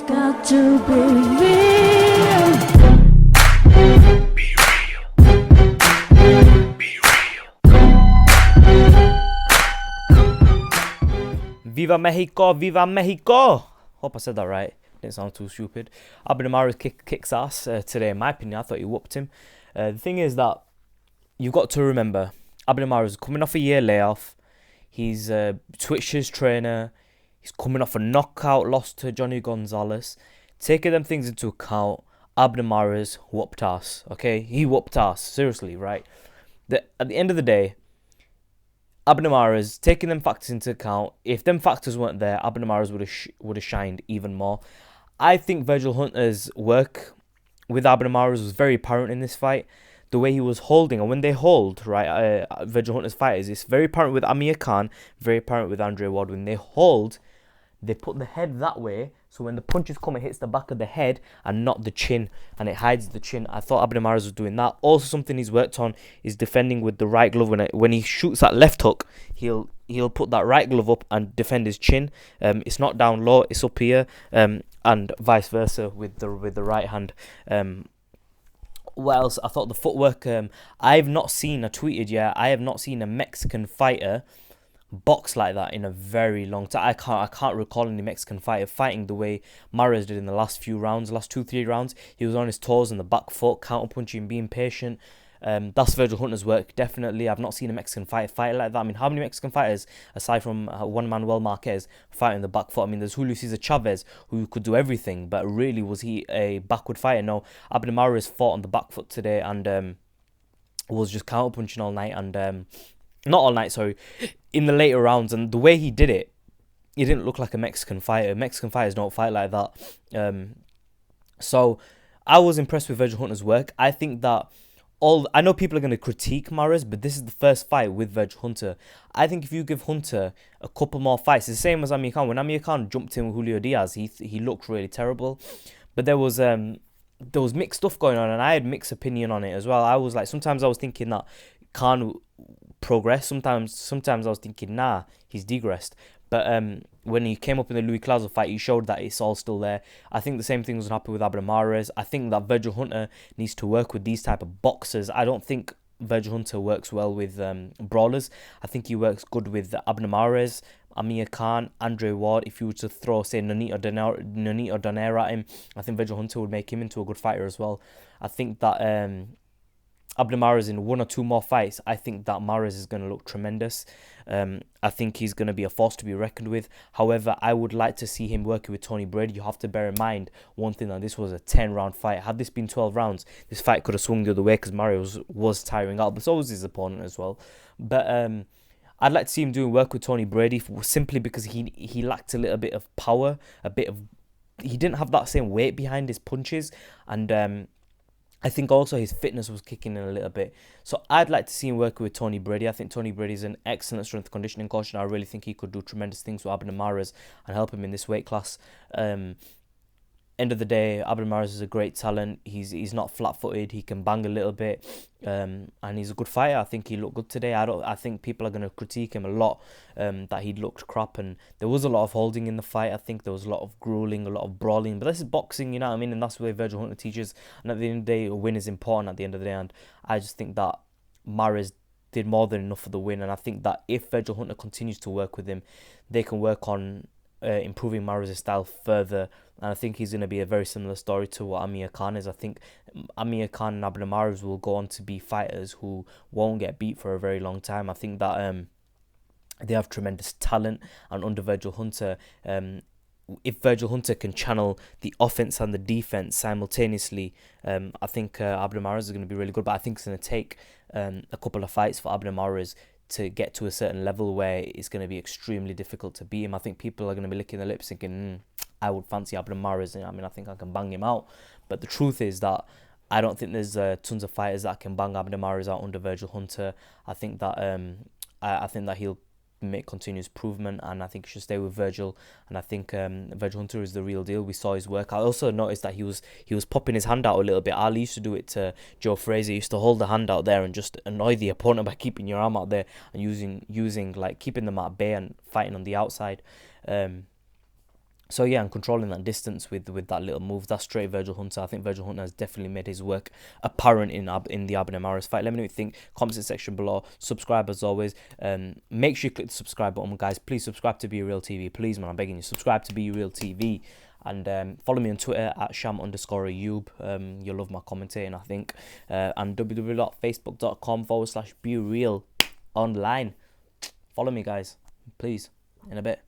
Got to be real. Viva Mexico, Viva Mexico. Hope I said that right. Didn't sound too stupid. ABNER kicks ass today, in my opinion. I thought he whooped him. The thing is that you've got to remember, ABNER is coming off a year layoff. He's switched his trainer. He's coming off a knockout loss to Johnny Gonzalez. Taking them things into account, ABNER's whooped ass. Okay, he whooped ass. Seriously, right? At the end of the day, ABNER's taking them factors into account. If them factors weren't there, ABNER's would have shined even more. I think Virgil Hunter's work with ABNER's was very apparent in this fight. The way he was holding, and when they hold, right, Virgil Hunter's fighters, it's very apparent with Amir Khan, very apparent with Andre Ward. When they hold, they put the head that way, so when the punches come, it hits the back of the head and not the chin, and it hides the chin. I thought ABNER was doing that. Also, something he's worked on is defending with the right glove. When he shoots that left hook, he'll put that right glove up and defend his chin. It's not down low, it's up here, and vice versa with the right hand. What else? I thought the footwork. I've not seen. I tweeted, yeah, I have not seen a Mexican fighter box like that in a very long time. I can't recall any Mexican fighter fighting the way MARES did in the last few rounds, last 2-3 rounds. He was on his toes on the back foot, counter punching, being patient. That's Virgil Hunter's work, definitely. I've not seen a Mexican fighter fight like that. I mean, how many Mexican fighters, aside from one Manuel Marquez, fighting the back foot? I mean, there's Julio Cesar Chavez, who could do everything, but really, was he a backward fighter? No, ABNER fought on the back foot today and was just counter punching all night and not all night, sorry, in the later rounds. And the way he did it, he didn't look like a Mexican fighter. Mexican fighters don't fight like that. So I was impressed with Virgil Hunter's work. I think that I know people are going to critique MARES, but this is the first fight with Virgil Hunter. I think if you give Hunter a couple more fights, it's the same as Amir Khan. When Amir Khan jumped in with Julio Diaz, he looked really terrible. But there was mixed stuff going on, and I had mixed opinion on it as well. I was like, sometimes I was thinking that Khan progress. Sometimes I was thinking, nah, he's digressed. But when he came up in the Louis Clauser fight, he showed that it's all still there. I think the same thing was happening with ABNER. I think that Virgil Hunter needs to work with these type of boxers. I don't think Virgil Hunter works well with brawlers. I think he works good with ABNER, Amir Khan, Andre Ward. If you were to throw, say, Nonito Donaire at him, I think Virgil Hunter would make him into a good fighter as well. I think that ABNER is in one or two more fights. I think that MARES is going to look tremendous. I think he's going to be a force to be reckoned with. However, I would like to see him working with Tony Brady. You have to bear in mind one thing, that this was a 10-round fight. Had this been 12 rounds, this fight could have swung the other way because MARES was tiring out, but so was his opponent as well. But I'd like to see him doing work with Tony Brady simply because he lacked a little bit of power, he didn't have that same weight behind his punches, and I think also his fitness was kicking in a little bit. So I'd like to see him working with Tony Brady. I think Tony Brady is an excellent strength conditioning coach, and I really think he could do tremendous things with ABNER and help him in this weight class. End of the day, ABNER is a great talent. He's not flat-footed. He can bang a little bit, and he's a good fighter. I think he looked good today. I think people are going to critique him a lot, that he looked crap, and there was a lot of holding in the fight. I think there was a lot of grueling, a lot of brawling, but this is boxing, you know what I mean? And that's where Virgil Hunter teaches. And at the end of the day, a win is important at the end of the day, and I just think that MARES did more than enough for the win. And I think that if Virgil Hunter continues to work with him, they can work on improving MARES' style further. And I think he's going to be a very similar story to what Amir Khan is. I think Amir Khan and ABNER will go on to be fighters who won't get beat for a very long time. I think that they have tremendous talent, and under Virgil Hunter, if Virgil Hunter can channel the offense and the defense simultaneously, I think ABNER is going to be really good. But I think it's going to take a couple of fights for ABNER to get to a certain level where it's going to be extremely difficult to beat him. I think people are going to be licking their lips thinking, I would fancy ABNER. I mean, I think I can bang him out. But the truth is that I don't think there's tons of fighters that can bang ABNER out under Virgil Hunter. I think that I think that he'll make continuous improvement, and I think he should stay with Virgil. And I think Virgil Hunter is the real deal. We saw his work. I also noticed that he was popping his hand out a little bit. Ali used to do it to Joe Frazier. He used to hold the hand out there and just annoy the opponent by keeping your arm out there and using like keeping them at bay and fighting on the outside. So yeah, I'm controlling that distance with that little move. That's straight Virgil Hunter. I think Virgil Hunter has definitely made his work apparent in the ABNER MARES fight. Let me know what you think. Comment section below. Subscribe as always. Make sure you click the subscribe button, guys. Please subscribe to Be Real TV. Please, man, I'm begging you. Subscribe to Be Real TV. And follow me on Twitter at sham_Ayub. You'll love my commentating, I think. And www.facebook.com/BeReal online. Follow me, guys. Please. In a bit.